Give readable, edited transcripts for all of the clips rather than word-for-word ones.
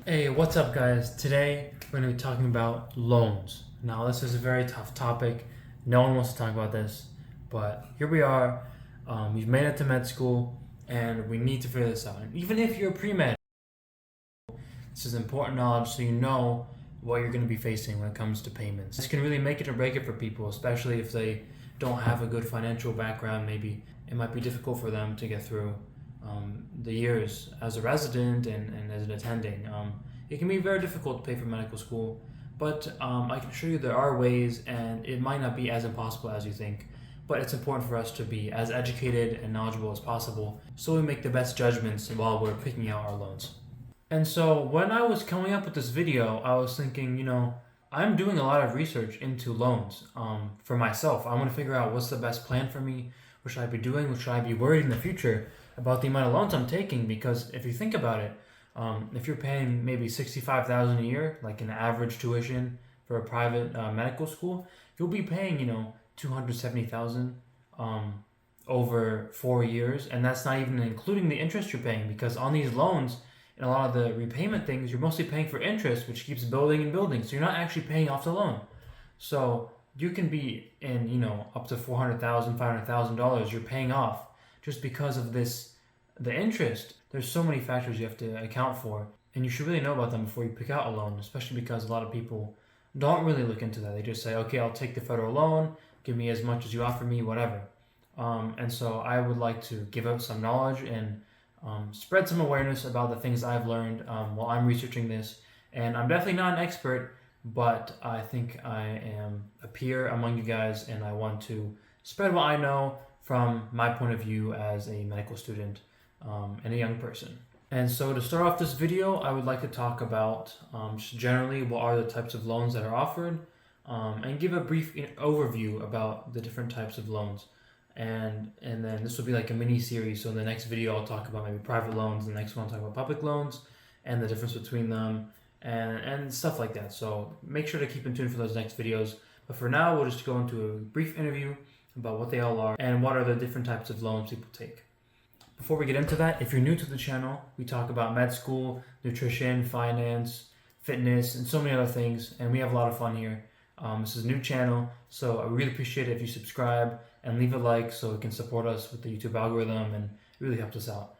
Hey, what's up, guys? Today we're going to be talking about loans. Now, this is a very tough topic. No one wants to talk about this, but here we are. We've made it to med school, and we need to figure this out. And even if you're pre med, this is important knowledge so you know what you're going to be facing when it comes to payments. This can really make it or break it for people, especially if they don't have a good financial background. Maybe it might be difficult for them to get through the years as a resident and as an attending. It can be very difficult to pay for medical school, but I can assure you there are ways, and it might not be as impossible as you think. But it's important for us to be as educated and knowledgeable as possible so we make the best judgments while we're picking out our loans. And so when I was coming up with this video, I was thinking, I'm doing a lot of research into loans for myself. I want to figure out what's the best plan for me. What should I be doing? What should I be worried in the future about the amount of loans I'm taking? Because if you think about it, if you're paying maybe $65,000 a year, like an average tuition for a private medical school, you'll be paying, $270,000 over 4 years, and that's not even including the interest you're paying. Because on these loans and a lot of the repayment things, you're mostly paying for interest, which keeps building and building. So you're not actually paying off the loan. So you can be in, up to $400,000, $500,000 you're paying off just because of the interest. There's so many factors you have to account for, and you should really know about them before you pick out a loan, especially because a lot of people don't really look into that. They just say, okay, I'll take the federal loan, give me as much as you offer me, whatever. And so I would like to give out some knowledge and spread some awareness about the things I've learned while I'm researching this. And I'm definitely not an expert, but I think I am a peer among you guys, and I want to spread what I know from my point of view as a medical student and a young person. And so to start off this video, I would like to talk about just generally what are the types of loans that are offered, and give a brief overview about the different types of loans. And then this will be like a mini series. So in the next video, I'll talk about maybe private loans. The next one, I'll talk about public loans and the difference between them and stuff like that. So make sure to keep in tune for those next videos. But for now, we'll just go into a brief interview about what they all are and what are the different types of loans people take. Before we get into that, if you're new to the channel, we talk about med school, nutrition, finance, fitness, and so many other things, and we have a lot of fun here. This is a new channel, so I really appreciate it if you subscribe and leave a like so it can support us with the YouTube algorithm, and it really helps us out.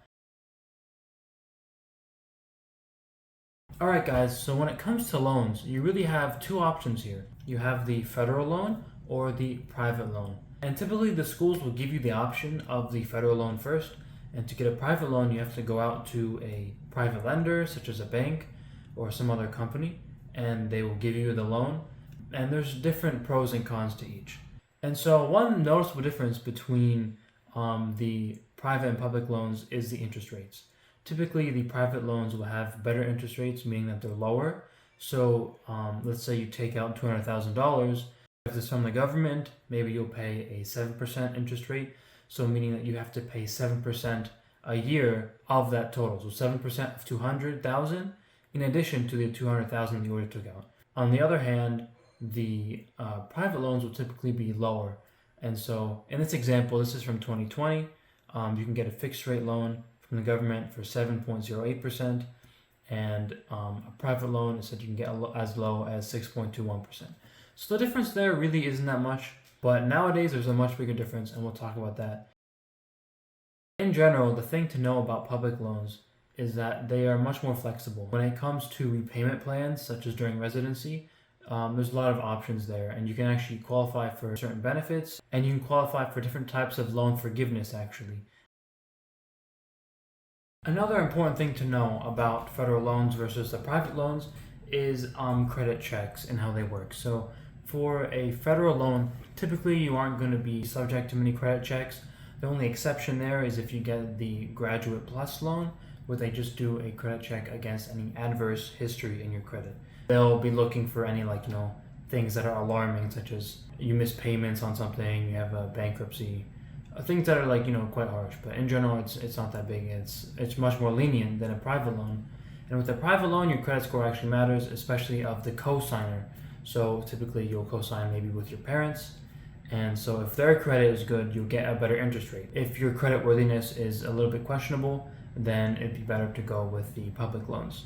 Alright guys, so when it comes to loans, you really have two options here. You have the federal loan or the private loan. And typically the schools will give you the option of the federal loan first, and to get a private loan you have to go out to a private lender such as a bank or some other company, and they will give you the loan. And there's different pros and cons to each. And so one noticeable difference between the private and public loans is the interest rates. Typically the private loans will have better interest rates, meaning that they're lower. So let's say you take out $200,000. If it's from the government, maybe you'll pay a 7% interest rate. So meaning that you have to pay 7% a year of that total. So 7% of 200,000 in addition to the 200,000 you already took out. On the other hand, the private loans will typically be lower. And so in this example, this is from 2020, you can get a fixed rate loan from the government for 7.08%, and a private loan is that you can get as low as 6.21%. So the difference there really isn't that much, but nowadays there's a much bigger difference, and we'll talk about that. In general, the thing to know about public loans is that they are much more flexible. When it comes to repayment plans, such as during residency, there's a lot of options there, and you can actually qualify for certain benefits, and you can qualify for different types of loan forgiveness actually. Another important thing to know about federal loans versus the private loans is credit checks and how they work. So for a federal loan, typically you aren't going to be subject to many credit checks. The only exception there is if you get the Graduate Plus loan, where they just do a credit check against any adverse history in your credit. They'll be looking for any things that are alarming, such as you miss payments on something, you have a bankruptcy, things that are quite harsh. But in general, it's not that big. It's much more lenient than a private loan. And with a private loan, your credit score actually matters, especially of the co-signer. So typically you'll co-sign maybe with your parents, and so if their credit is good, you'll get a better interest rate. If your credit worthiness is a little bit questionable, then it'd be better to go with the public loans.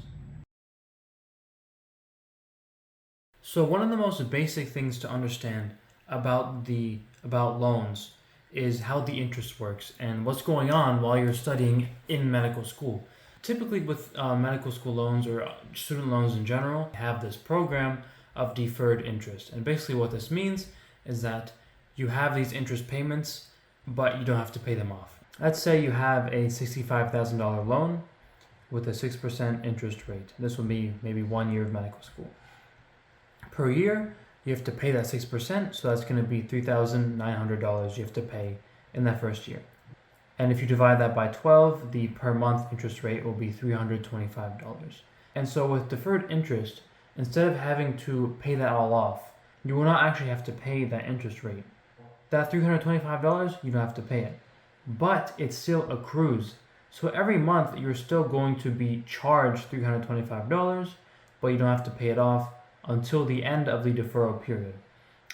So one of the most basic things to understand about loans is how the interest works and what's going on while you're studying in medical school. Typically, with medical school loans or student loans in general, have this program of deferred interest. And basically, what this means is that you have these interest payments, but you don't have to pay them off. Let's say you have a $65,000 loan with a 6% interest rate. This will be maybe 1 year of medical school. Per year, you have to pay that 6%, so that's going to be $3,900 you have to pay in that first year. And if you divide that by 12, the per month interest rate will be $325. And so with deferred interest, instead of having to pay that all off, you will not actually have to pay that interest rate. That $325, you don't have to pay it. But it still accrues. So every month, you're still going to be charged $325, but you don't have to pay it off until the end of the deferral period.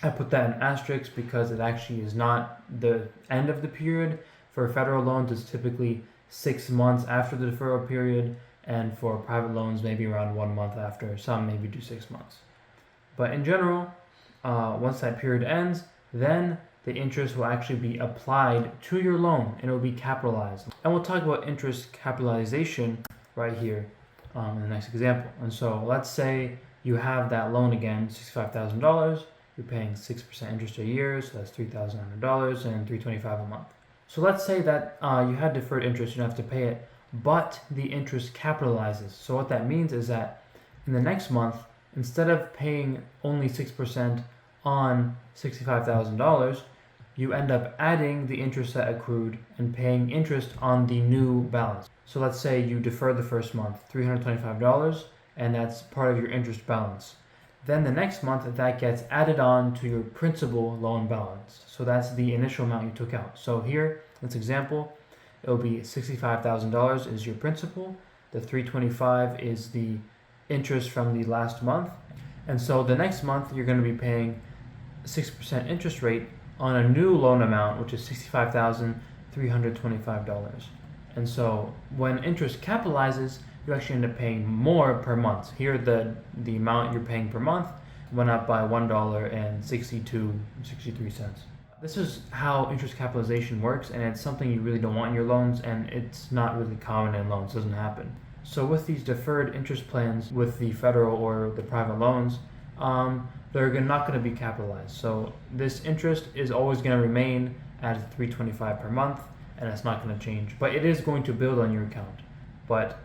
I put that in asterisks because it actually is not the end of the period. For federal loans, it's typically 6 months after the deferral period, and for private loans, maybe around 1 month after. Some maybe do 6 months. But in general, once that period ends, then the interest will actually be applied to your loan and it will be capitalized. And we'll talk about interest capitalization right here in the next example. And so let's say you have that loan again, $65,000. You're paying 6% interest a year, so that's $3,900 and $325 a month. So let's say that you had deferred interest, you don't have to pay it, but the interest capitalizes. So what that means is that in the next month, instead of paying only 6% on $65,000, you end up adding the interest that accrued and paying interest on the new balance. So let's say you defer the first month, $325, and that's part of your interest balance. Then the next month, that gets added on to your principal loan balance. So that's the initial amount you took out. So here, this example, it will be $65,000 is your principal. The $325 is the interest from the last month. And so the next month, you're going to be paying 6% interest rate on a new loan amount, which is $65,325. And so when interest capitalizes, you actually end up paying more per month. Here, the amount you're paying per month went up by $1.63. This is how interest capitalization works, and it's something you really don't want in your loans, and it's not really common in loans. It doesn't happen. So with these deferred interest plans with the federal or the private loans, they're not going to be capitalized. So this interest is always going to remain at $325 per month, and it's not going to change. But it is going to build on your account. But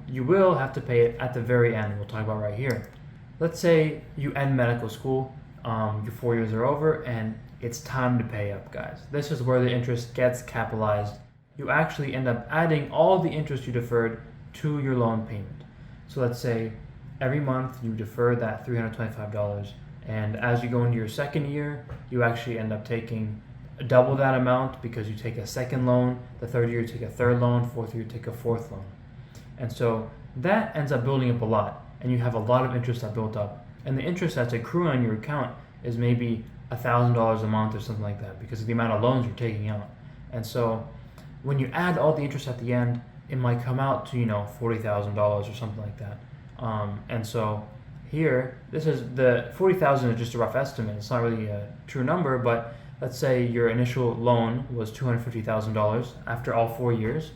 you will have to pay it at the very end. We'll talk about right here. Let's say you end medical school, your 4 years are over, and it's time to pay up, guys. This is where the interest gets capitalized. You actually end up adding all the interest you deferred to your loan payment. So let's say every month you defer that $325, and as you go into your second year, you actually end up taking double that amount because you take a second loan, the third year you take a third loan, fourth year you take a fourth loan. And so that ends up building up a lot, and you have a lot of interest that built up. And the interest that's accruing on your account is maybe $1,000 a month or something like that because of the amount of loans you're taking out. And so when you add all the interest at the end, it might come out to, $40,000 or something like that. And so here, this is the $40,000 is just a rough estimate. It's not really a true number, but let's say your initial loan was $250,000 after all 4 years.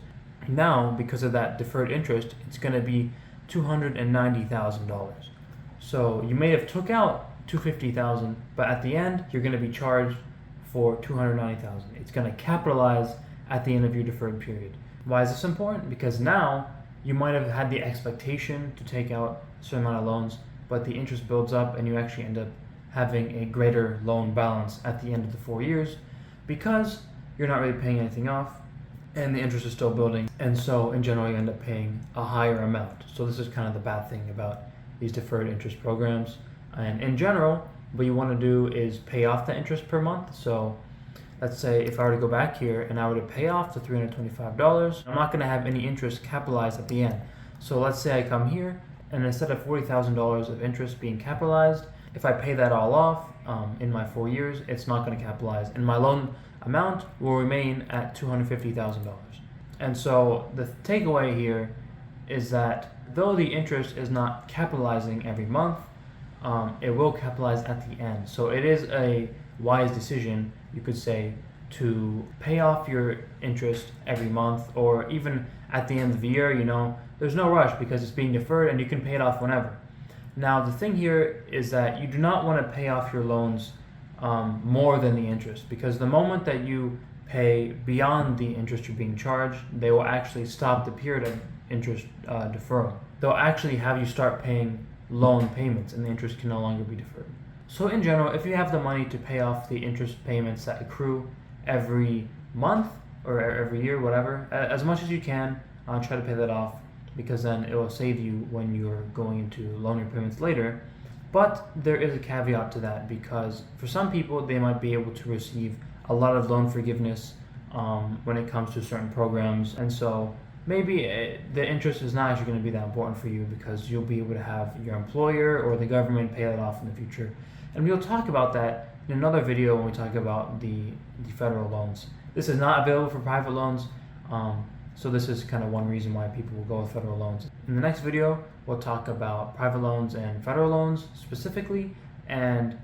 Now, because of that deferred interest, it's going to be $290,000. So you may have took out $250,000, but at the end, you're going to be charged for $290,000. It's going to capitalize at the end of your deferred period. Why is this important? Because now you might have had the expectation to take out a certain amount of loans, but the interest builds up and you actually end up having a greater loan balance at the end of the 4 years because you're not really paying anything off and the interest is still building. And so in general, you end up paying a higher amount. So this is kind of the bad thing about these deferred interest programs. And in general, what you want to do is pay off the interest per month. So let's say if I were to go back here and I were to pay off the $325, I'm not going to have any interest capitalized at the end. So let's say I come here and instead of $40,000 of interest being capitalized, if I pay that all off in my 4 years, it's not going to capitalize. And my loan amount will remain at $250,000. And so the takeaway here is that though the interest is not capitalizing every month, it will capitalize at the end. So it is a wise decision, you could say, to pay off your interest every month, or even at the end of the year. There's no rush because it's being deferred and you can pay it off whenever. Now the thing here is that you do not want to pay off your loans more than the interest, because the moment that you pay beyond the interest you're being charged, they will actually stop the period of interest deferral. They'll actually have you start paying loan payments, and the interest can no longer be deferred. So in general, if you have the money to pay off the interest payments that accrue every month or every year, whatever, as much as you can, try to pay that off, because then it will save you when you're going into loan repayments later. But there is a caveat to that, because for some people, they might be able to receive a lot of loan forgiveness when it comes to certain programs, and so maybe the interest is not actually going to be that important for you, because you'll be able to have your employer or the government pay that off in the future. And we'll talk about that in another video when we talk about the federal loans. This is not available for private loans, so this is kind of one reason why people will go with federal loans. In the next video, we'll talk about private loans and federal loans specifically, and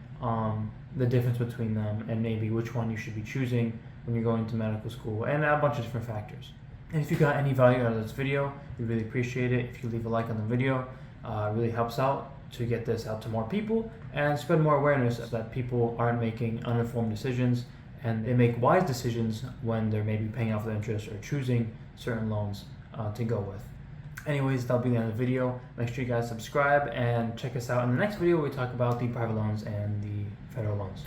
the difference between them, and maybe which one you should be choosing when you're going to medical school, and a bunch of different factors. And if you got any value out of this video, we really appreciate it if you leave a like on the video. It really helps out to get this out to more people and spread more awareness so that people aren't making uninformed decisions, and they make wise decisions when they're maybe paying off the interest or choosing certain loans to go with. Anyways, that'll be the end of the video. Make sure you guys subscribe and check us out in the next video where we talk about the private loans and the federal loans.